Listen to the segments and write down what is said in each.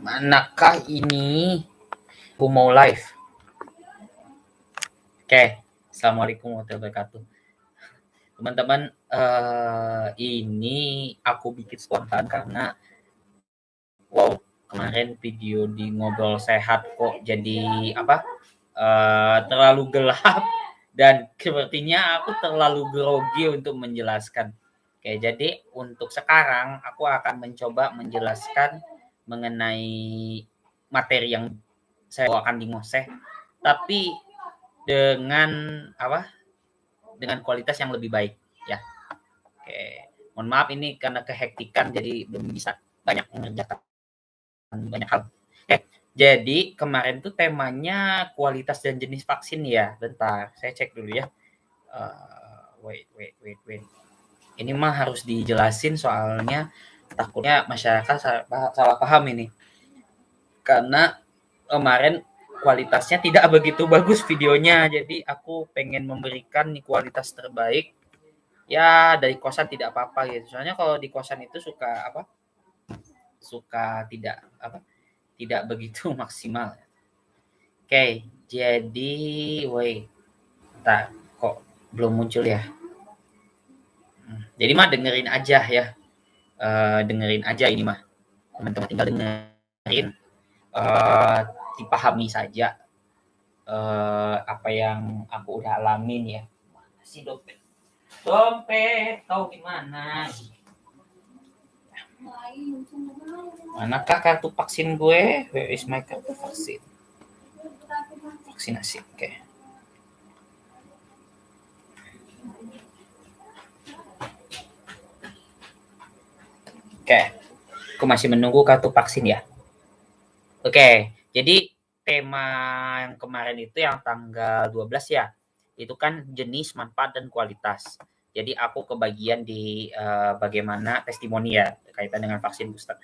Manakah ini? Aku mau live. Oke. Assalamualaikum warahmatullahi wabarakatuh. Teman-teman, ini aku bikin spontan karena wow, kemarin video di ngobrol sehat kok jadi terlalu gelap dan sepertinya aku terlalu grogi untuk menjelaskan. Oke, jadi untuk sekarang aku akan mencoba menjelaskan mengenai materi yang saya bawakan di ngoseh, tapi dengan dengan kualitas yang lebih baik ya. Oke, mohon maaf ini karena kehektikan jadi belum bisa banyak mengerjakan banyak hal. Oke, jadi kemarin tuh temanya kualitas dan jenis vaksin ya. Bentar, saya cek dulu ya. Wait. Ini mah harus dijelasin soalnya takutnya masyarakat salah paham ini. Karena kemarin kualitasnya tidak begitu bagus videonya, jadi aku pengen memberikan kualitas terbaik ya dari kosan tidak apa-apa gitu. Soalnya kalau di kosan itu suka tidak begitu maksimal. Oke, jadi wait, tak kok belum muncul ya. Jadi mah dengerin aja ya. Dengerin aja ini mah. Teman-teman tinggal dengerin. Dipahami saja apa yang aku udah alamin ya. Mana sih dompet? Dompet, tahu gimana? Manakah kartu vaksin gue? Where is my kartu vaksin? Vaksinasi, oke. Oke, aku masih menunggu kartu vaksin ya. Oke, jadi tema yang kemarin itu yang tanggal 12 ya, itu kan jenis, manfaat, dan kualitas. Jadi aku kebagian di bagaimana testimoni ya kaitan dengan vaksin booster.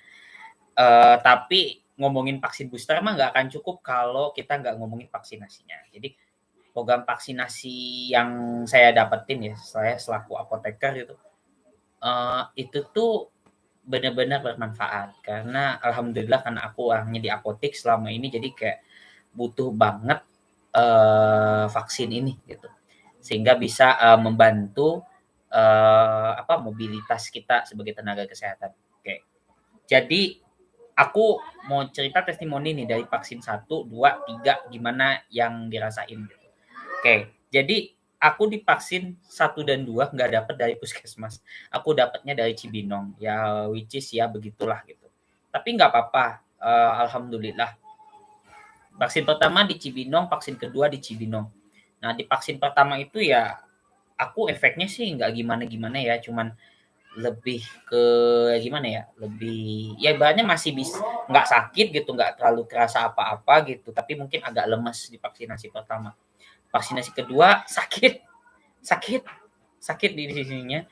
Tapi ngomongin vaksin booster mah nggak akan cukup kalau kita nggak ngomongin vaksinasinya. Jadi program vaksinasi yang saya dapetin ya, saya selaku apoteker itu tuh benar-benar bermanfaat karena alhamdulillah karena aku orangnya di apotek selama ini jadi kayak butuh banget vaksin ini gitu sehingga bisa membantu mobilitas kita sebagai tenaga kesehatan. Oke. Jadi aku mau cerita testimoni nih dari vaksin 1, 2, 3 gimana yang dirasain gitu. Oke, jadi aku divaksin 1 dan 2 nggak dapet dari puskesmas. Aku dapatnya dari Cibinong, ya which is ya begitulah gitu. Tapi nggak apa-apa, alhamdulillah. Vaksin pertama di Cibinong, vaksin kedua di Cibinong. Nah di vaksin pertama itu ya aku efeknya sih nggak gimana-gimana ya, cuman lebih ke gimana ya, lebih ya ibaratnya masih bisa nggak sakit gitu, nggak terlalu kerasa apa-apa gitu, tapi mungkin agak lemes di vaksinasi pertama. Vaksinasi kedua sakit sakit di sininya,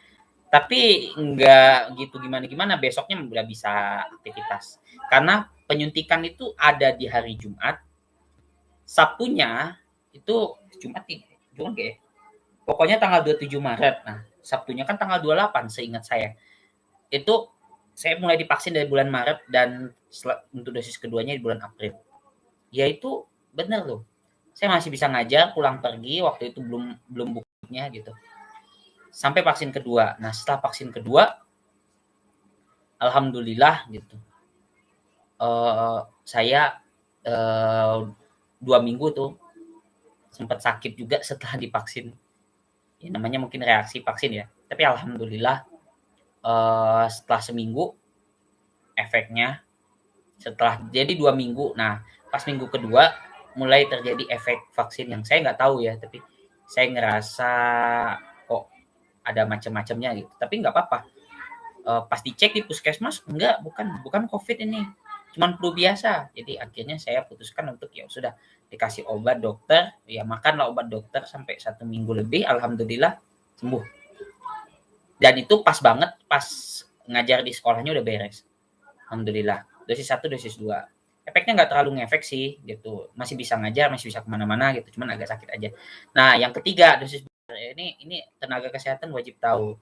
tapi nggak gitu gimana-gimana, besoknya udah bisa aktivitas. Karena penyuntikan itu ada di hari Jumat, Sabtunya itu Jumat nih, Jumat ya? Pokoknya tanggal 27 Maret. Nah, Sabtunya kan tanggal 28 seingat saya. Itu saya mulai divaksin dari bulan Maret dan untuk dosis keduanya di bulan April. Ya itu benar loh. Saya masih bisa ngajar, pulang pergi, waktu itu belum buktinya gitu. Sampai vaksin kedua. Nah, setelah vaksin kedua, alhamdulillah gitu. Saya 2 minggu tuh sempat sakit juga setelah divaksin. Ya, namanya mungkin reaksi vaksin ya. Tapi alhamdulillah setelah seminggu efeknya setelah jadi 2 minggu. Nah, pas minggu kedua mulai terjadi efek vaksin yang saya nggak tahu ya, tapi saya ngerasa kok ada macam-macamnya gitu. Tapi nggak apa-apa. Pas dicek di puskesmas enggak, bukan COVID ini, cuman flu biasa. Jadi akhirnya saya putuskan untuk ya sudah dikasih obat dokter, ya makanlah obat dokter sampai 1 minggu lebih, alhamdulillah sembuh. Dan itu pas banget pas ngajar di sekolahnya udah beres. Alhamdulillah. Dosis 1, dosis 2. Efeknya nggak terlalu ngefek sih gitu. Masih bisa ngajar, masih bisa kemana-mana gitu. Cuman agak sakit aja. Nah, yang ketiga dosis ini tenaga kesehatan wajib tahu.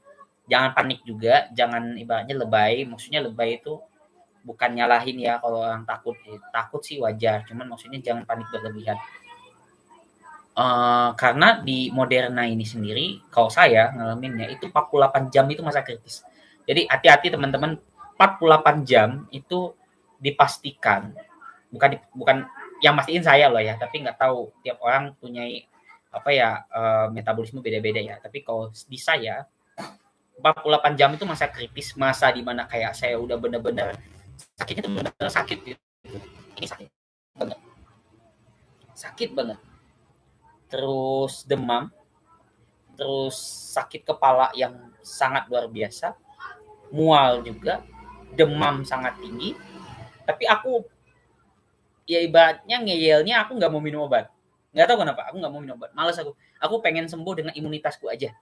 Jangan panik juga, jangan ibaratnya lebay. Maksudnya lebay itu bukan nyalahin ya kalau orang takut. Takut sih wajar, cuman maksudnya jangan panik berlebihan. Karena di Moderna ini sendiri, kalau saya ngalaminnya itu 48 jam itu masa kritis. Jadi hati-hati teman-teman, 48 jam itu dipastikan, bukan yang mastiin saya loh ya, tapi nggak tahu tiap orang punya metabolisme beda-beda ya. Tapi kalau di saya 48 jam itu masa kritis, masa dimana kayak saya udah bener-bener sakitnya tuh bener-bener sakit gitu. Ini sakit banget. Terus demam, terus sakit kepala yang sangat luar biasa, mual juga, demam sangat tinggi. Tapi aku ya ibaratnya ngeyelnya aku nggak mau minum obat. Nggak tahu kenapa, aku nggak mau minum obat. Males aku. Aku pengen sembuh dengan imunitasku aja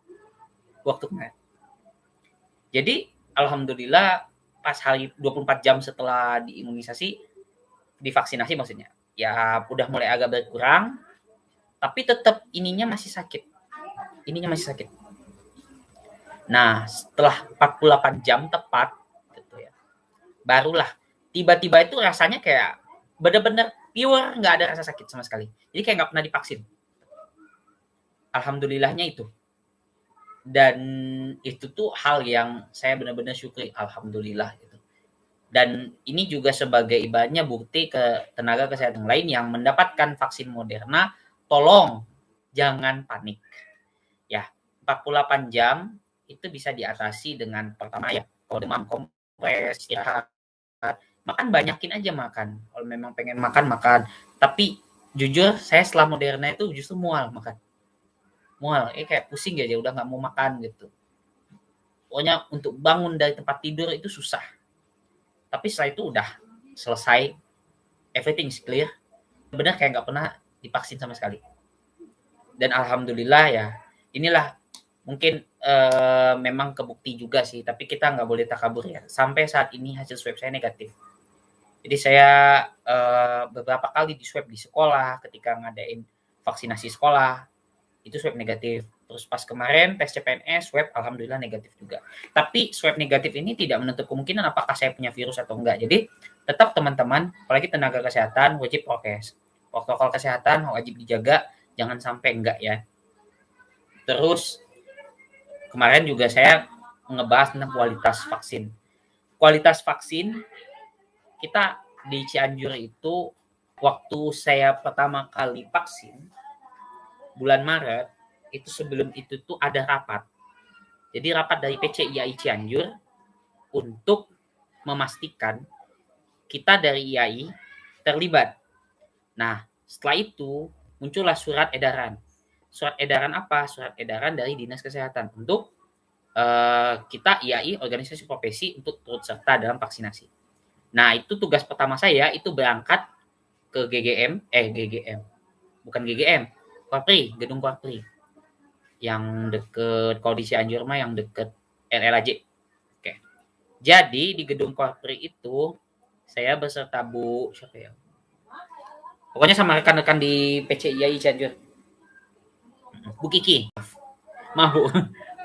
waktu kemarin. Jadi alhamdulillah pas hari 24 jam setelah diimunisasi, divaksinasi maksudnya, ya udah mulai agak berkurang, tapi tetap ininya masih sakit. Nah, setelah 48 jam tepat gitu ya, barulah tiba-tiba itu rasanya kayak bener-bener pure, nggak ada rasa sakit sama sekali. Jadi kayak nggak pernah divaksin. Alhamdulillahnya itu. Dan itu tuh hal yang saya benar-benar syukuri, alhamdulillah gitu. Dan ini juga sebagai ibaratnya bukti ke tenaga kesehatan lain yang mendapatkan vaksin Moderna, tolong jangan panik. Ya, 48 jam itu bisa diatasi dengan pertama ya, kalau demam kompres, istirahat, makan banyakin aja makan. Kalau memang pengen makan. Tapi jujur saya setelah Moderna itu justru mual makan. Kayak pusing aja udah nggak mau makan gitu. Pokoknya untuk bangun dari tempat tidur itu susah. Tapi setelah itu udah selesai, everything is clear. Benar kayak nggak pernah divaksin sama sekali. Dan alhamdulillah ya, inilah mungkin memang kebukti juga sih, tapi kita nggak boleh takabur ya. Sampai saat ini hasil swab saya negatif. Jadi saya beberapa kali di swab di sekolah, ketika ngadain vaksinasi sekolah, itu swab negatif. Terus pas kemarin tes CPNS, swab alhamdulillah negatif juga. Tapi swab negatif ini tidak menutup kemungkinan apakah saya punya virus atau enggak. Jadi tetap teman-teman, apalagi tenaga kesehatan wajib prokes. Protokol kesehatan wajib dijaga, jangan sampai enggak ya. Terus kemarin juga saya ngebahas tentang kualitas vaksin. Kualitas vaksin kita di Cianjur itu waktu saya pertama kali vaksin bulan Maret, itu sebelum itu tuh ada rapat. Jadi rapat dari PCIAI Cianjur untuk memastikan kita dari IAI terlibat. Nah, setelah itu muncullah surat edaran. Surat edaran apa? Surat edaran dari Dinas Kesehatan untuk kita IAI, organisasi profesi, untuk turut serta dalam vaksinasi. Nah, itu tugas pertama saya itu berangkat ke bukan GGM, Korpri, Gedung Korpri. Yang deket, kalau di Cianjur mah yang deket LLAJ. Oke. Jadi di Gedung Korpri itu saya beserta siapa ya? Pokoknya sama rekan-rekan di PCIAI Cianjur. Bu Kiki. Maaf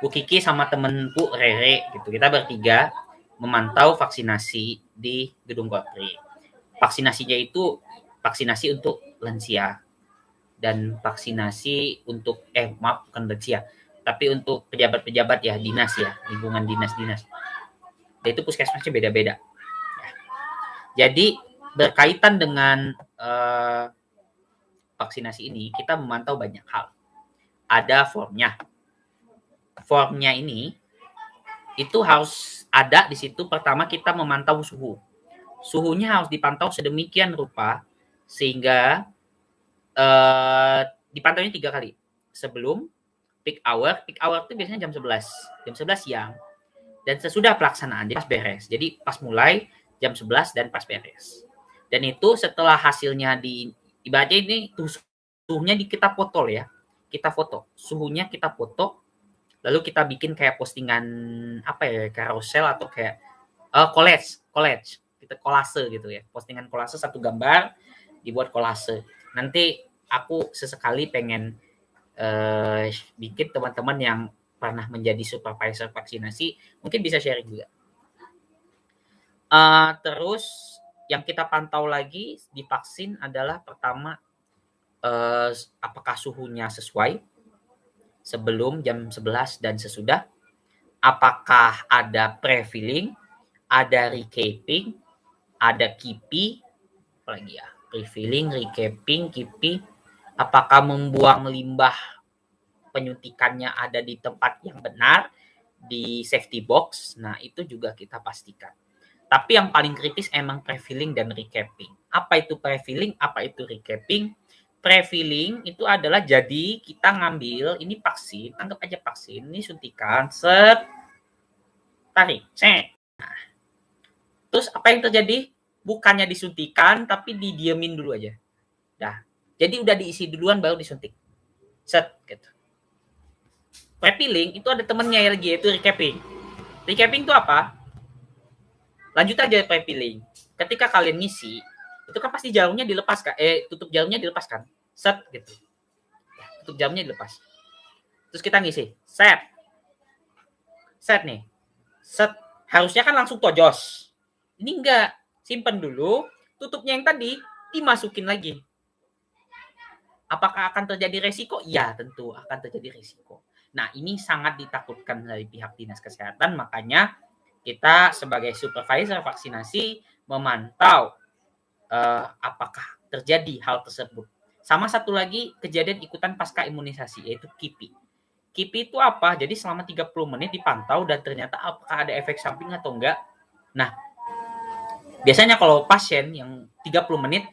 Bu Kiki sama temenku Rere gitu. Kita bertiga memantau vaksinasi di Gedung Korpri. Vaksinasinya itu vaksinasi untuk lansia dan vaksinasi untuk bukan lansia, tapi untuk pejabat-pejabat ya, dinas ya, lingkungan dinas-dinas. Dan itu puskesmasnya beda-beda. Jadi berkaitan dengan vaksinasi ini kita memantau banyak hal. Ada formnya. Formnya ini itu harus ada di situ. Pertama kita memantau suhu. Suhunya harus dipantau sedemikian rupa sehingga dipantaunya 3 kali. Sebelum peak hour itu biasanya jam 11 siang. Dan sesudah pelaksanaan, jadi pas beres. Jadi pas mulai jam 11 dan pas beres. Dan itu setelah hasilnya ibaratnya ini suhunya kita foto ya. Kita foto. Suhunya kita foto. Lalu kita bikin kayak postingan carousel atau kayak collage. Kita kolase gitu ya. Postingan kolase satu gambar dibuat kolase. Nanti aku sesekali pengen bikin teman-teman yang pernah menjadi supervisor vaksinasi mungkin bisa sharing juga. Terus yang kita pantau lagi di vaksin adalah pertama, apakah suhunya sesuai sebelum jam 11 dan sesudah, apakah ada pre-filling, ada recapping, ada KIPI, apalagi ya, pre-filling, recapping, KIPI, apakah membuang limbah penyuntikannya ada di tempat yang benar, di safety box. Nah, itu juga kita pastikan. Tapi yang paling kritis emang pre-filling dan recapping. Apa itu pre-filling? Apa itu recapping? Pre-filling itu adalah jadi kita ngambil ini vaksin, anggap aja vaksin, ini suntikan, set, tarik, set. Nah, terus apa yang terjadi? Bukannya disuntikan, tapi didiemin dulu aja. Dah. Jadi udah diisi duluan baru disuntik. Set, gitu. Pre-filling itu ada temennya ya lagi, yaitu recapping. Recapping itu apa? Lanjut aja pre-filling. Ketika kalian ngisi, itu kan pasti jarumnya dilepaskan, tutup jarumnya dilepaskan. Set gitu. Tutup jarumnya dilepas. Terus kita ngisi. Set. Set nih. Set. Harusnya kan langsung tojos. Ini enggak. Simpen dulu. Tutupnya yang tadi dimasukin lagi. Apakah akan terjadi resiko? Ya, tentu akan terjadi resiko. Nah, ini sangat ditakutkan dari pihak Dinas Kesehatan, makanya kita sebagai supervisor vaksinasi memantau apakah terjadi hal tersebut. Sama satu lagi kejadian ikutan pasca imunisasi, yaitu KIPI. KIPI itu apa? Jadi selama 30 menit dipantau dan ternyata apakah ada efek samping atau enggak. Nah, biasanya kalau pasien yang 30 menit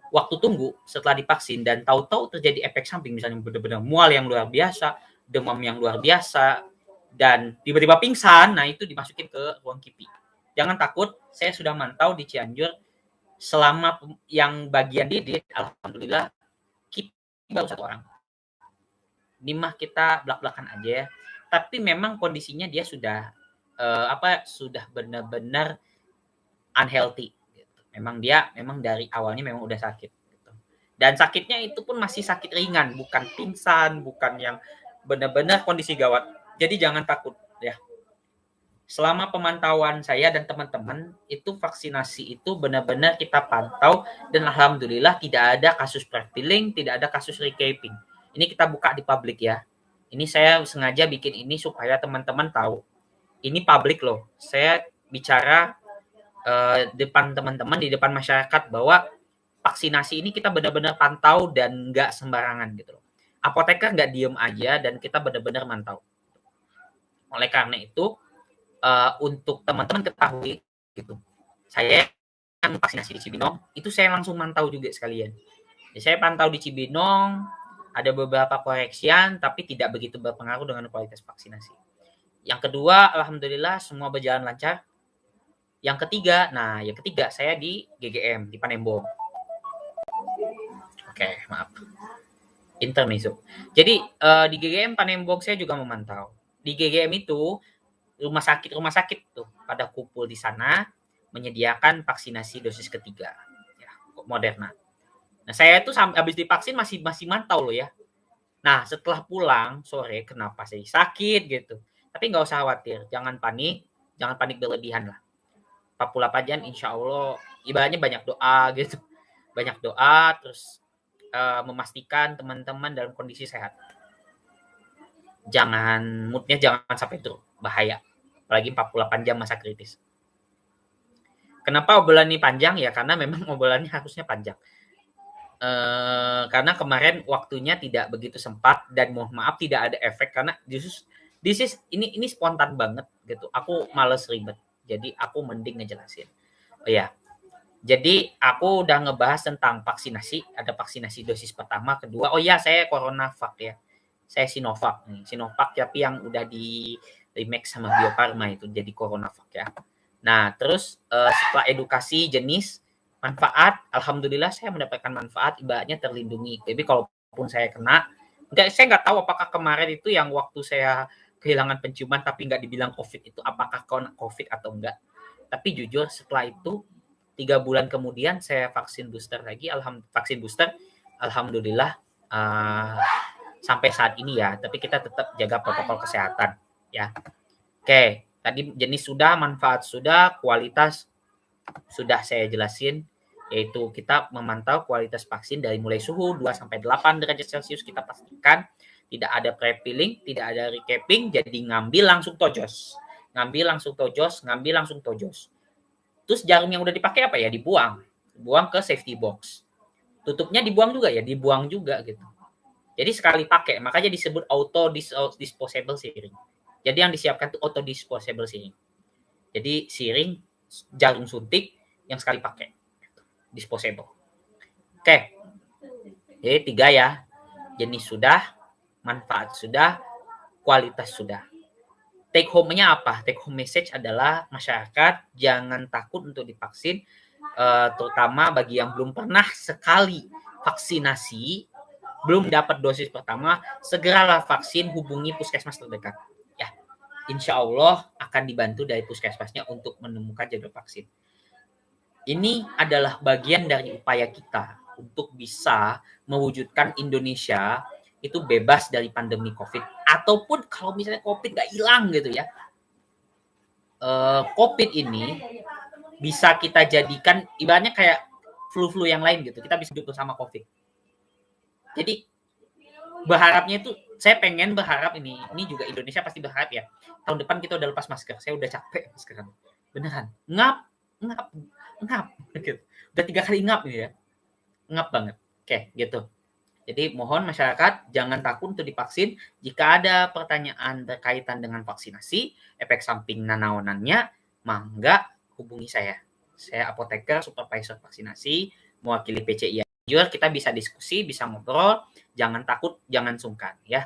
waktu tunggu setelah divaksin dan tahu-tahu terjadi efek samping, misalnya benar-benar mual yang luar biasa, demam yang luar biasa, dan tiba-tiba pingsan, nah itu dimasukin ke ruang KIPI. Jangan takut, saya sudah mantau di Cianjur selama yang bagian didit, alhamdulillah KIPI baru 1 orang. Ini mah kita belak-belakan aja ya. Tapi memang kondisinya dia sudah sudah benar-benar unhealthy. Gitu. Memang dari awalnya memang udah sakit. Gitu. Dan sakitnya itu pun masih sakit ringan, bukan pingsan, bukan yang benar-benar kondisi gawat. Jadi jangan takut ya. Selama pemantauan saya dan teman-teman itu vaksinasi itu benar-benar kita pantau dan alhamdulillah tidak ada kasus pre-filling, tidak ada kasus recapping. Ini kita buka di publik ya. Ini saya sengaja bikin ini supaya teman-teman tahu. Ini publik loh. Saya bicara depan teman-teman, di depan masyarakat bahwa vaksinasi ini kita benar-benar pantau dan nggak sembarangan gitu loh. Apoteker nggak diem aja dan kita benar-benar mantau. Oleh karena itu, untuk teman-teman ketahui gitu, saya kan vaksinasi di Cibinong, itu saya langsung mantau juga sekalian. Jadi saya pantau di Cibinong, ada beberapa koreksian, tapi tidak begitu berpengaruh dengan kualitas vaksinasi. Yang kedua, alhamdulillah semua berjalan lancar. Yang ketiga saya di GGM, di Panembong. Oke, maaf. Intermezzo. Jadi di GGM Panembong saya juga memantau. Di GGM itu rumah sakit tuh pada kumpul di sana menyediakan vaksinasi dosis ketiga ya, Moderna. Nah, saya tuh habis divaksin masih mantau loh ya. Nah, setelah pulang sore kenapa saya sakit gitu. Tapi nggak usah khawatir, jangan panik berlebihan lah. 48 jam insya Allah ibaratnya banyak doa gitu. Banyak doa terus memastikan teman-teman dalam kondisi sehat. Moodnya jangan sampai drop, bahaya. Apalagi 48 jam masa kritis. Kenapa obrolan ini panjang ya? Karena memang obrolannya harusnya panjang. Karena kemarin waktunya tidak begitu sempat dan mohon maaf tidak ada efek karena ini spontan banget gitu. Aku males ribet. Jadi aku mending ngejelasin. Oh ya. Jadi aku udah ngebahas tentang vaksinasi, ada vaksinasi dosis pertama, kedua. Oh ya, saya CoronaVac ya. Saya Sinovac nih. Sinovac tapi yang udah di remake sama Bio Farma itu jadi CoronaVac ya. Nah, terus setelah edukasi jenis manfaat, alhamdulillah saya mendapatkan manfaat, ibaratnya terlindungi. Jadi kalaupun saya kena, saya nggak tahu apakah kemarin itu yang waktu saya kehilangan penciuman tapi nggak dibilang COVID itu apakah COVID atau enggak. Tapi jujur setelah itu 3 bulan kemudian saya vaksin booster lagi, alhamdulillah sampai saat ini ya. Tapi kita tetap jaga protokol kesehatan ya. Oke, tadi jenis sudah, manfaat sudah, kualitas sudah saya jelasin, yaitu kita memantau kualitas vaksin dari mulai suhu 2-8 derajat Celcius, kita pastikan tidak ada pre-filling, tidak ada recapping, jadi ngambil langsung tojos. Terus jarum yang udah dipakai apa ya? Dibuang ke safety box. Tutupnya dibuang juga ya, dibuang juga gitu. Jadi sekali pakai, makanya disebut auto disposable syring. Jadi yang disiapkan itu auto disposable syring. Jadi syring jarum suntik yang sekali pakai, disposable. Oke, jadi 3 ya, jenis sudah, manfaat sudah, kualitas sudah. Take home-nya apa? Take home message adalah masyarakat jangan takut untuk divaksin, terutama bagi yang belum pernah sekali vaksinasi, belum dapat dosis pertama, segeralah vaksin, hubungi puskesmas terdekat. Ya, insya Allah akan dibantu dari puskesmasnya untuk menemukan jadwal vaksin. Ini adalah bagian dari upaya kita untuk bisa mewujudkan Indonesia itu bebas dari pandemi COVID. Ataupun kalau misalnya COVID nggak hilang gitu ya, COVID ini bisa kita jadikan ibaratnya kayak flu-flu yang lain gitu. Kita bisa hidup bersama COVID. Jadi berharapnya itu saya pengen berharap ini juga Indonesia pasti berharap ya. Tahun depan kita udah lepas masker. Saya udah capek maskeran. Beneran. Ngap gitu. Udah 3 kali ngap nih ya. Ngap banget. Oke, gitu. Jadi mohon masyarakat jangan takut untuk divaksin. Jika ada pertanyaan berkaitan dengan vaksinasi, efek samping nanaonannya, mangga hubungi saya. Saya apoteker supervisor vaksinasi, mewakili PCI Anjur. Kita bisa diskusi, bisa ngobrol, jangan takut, jangan sungkan ya.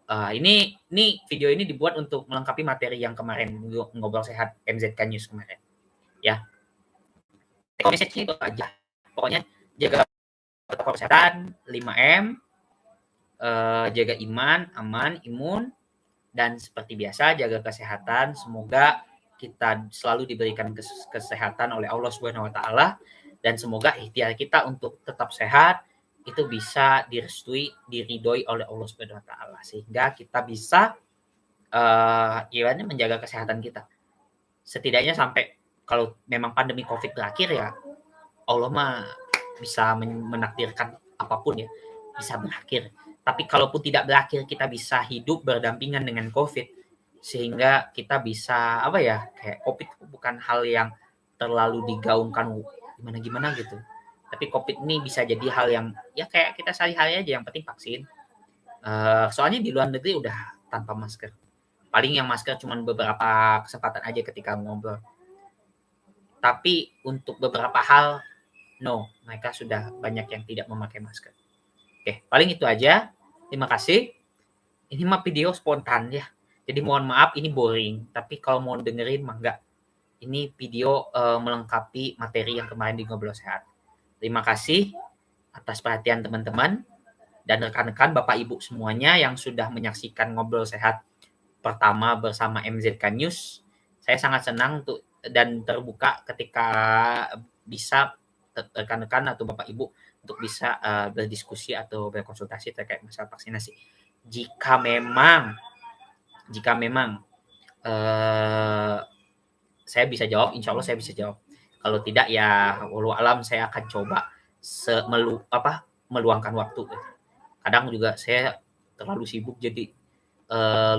Ini video ini dibuat untuk melengkapi materi yang kemarin ngobrol sehat MZK News kemarin. Ya. Message-nya itu aja. Pokoknya jaga protokol kesehatan 5M, jaga iman, aman, imun, dan seperti biasa jaga kesehatan. Semoga kita selalu diberikan kesehatan oleh Allah Subhanahu wa taala, dan semoga ikhtiar kita untuk tetap sehat itu bisa direstui, diridhoi oleh Allah Subhanahu wa taala, sehingga kita bisa menjaga kesehatan kita. Setidaknya sampai kalau memang pandemi Covid berakhir ya Allah mah bisa menakdirkan apapun ya, bisa berakhir. Tapi kalaupun tidak berakhir, kita bisa hidup berdampingan dengan COVID, sehingga kita bisa kayak COVID bukan hal yang terlalu digaungkan gimana gitu. Tapi COVID ini bisa jadi hal yang ya kayak kita sehari-hari aja, yang penting vaksin. Soalnya di luar negeri udah tanpa masker. Paling yang masker cuma beberapa kesempatan aja ketika ngobrol. Tapi untuk beberapa hal mereka sudah banyak yang tidak memakai masker. Oke, paling itu aja. Terima kasih. Ini mah video spontan ya. Jadi mohon maaf ini boring. Tapi kalau mau dengerin mah enggak. Ini video melengkapi materi yang kemarin di Ngobrol Sehat. Terima kasih atas perhatian teman-teman dan rekan-rekan Bapak Ibu semuanya yang sudah menyaksikan Ngobrol Sehat pertama bersama MZK News. Saya sangat senang dan terbuka ketika bisa rekan-rekan atau Bapak Ibu untuk bisa berdiskusi atau berkonsultasi terkait masalah vaksinasi. Jika memang saya bisa jawab, insya Allah saya bisa jawab. Kalau tidak ya walau alam saya akan coba meluangkan waktu. Kadang juga saya terlalu sibuk jadi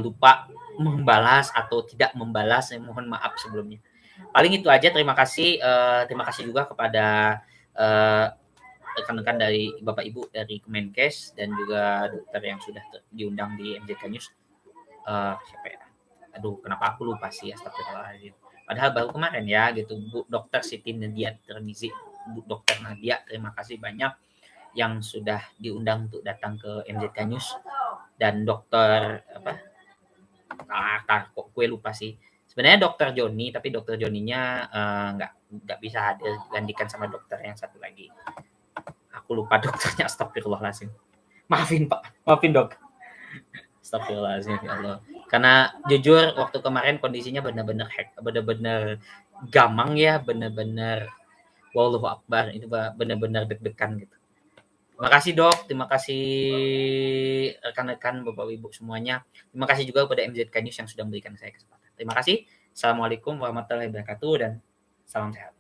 lupa membalas atau tidak membalas. Saya mohon maaf sebelumnya. Paling itu aja. Terima kasih juga kepada rekan-rekan dari Bapak Ibu dari Kemenkes dan juga dokter yang sudah diundang di MZK News. Siapa ya? Aduh, kenapa aku lupa sih, astagfirullahaladzim. Padahal baru kemarin ya gitu, Bu Dokter Siti Nadia Termizi, Bu Dokter Nadia, terima kasih banyak yang sudah diundang untuk datang ke MZK News. Dan dokter kok gue lupa sih. Sebenarnya dokter Joni, tapi dokter Joninya nggak bisa hadir, gantikan sama dokter yang satu lagi. Aku lupa dokternya, astagfirullahaladzim. Maafin Pak, maafin dok. Astagfirullahaladzim ya Allah. Karena jujur waktu kemarin kondisinya benar-benar gamang ya, benar-benar wallahu akbar, itu benar-benar deg-degan gitu. Terima kasih dok, terima kasih rekan-rekan Bapak Ibu semuanya. Terima kasih juga kepada MZK News yang sudah memberikan saya kesempatan. Terima kasih. Assalamualaikum warahmatullahi wabarakatuh dan salam sehat.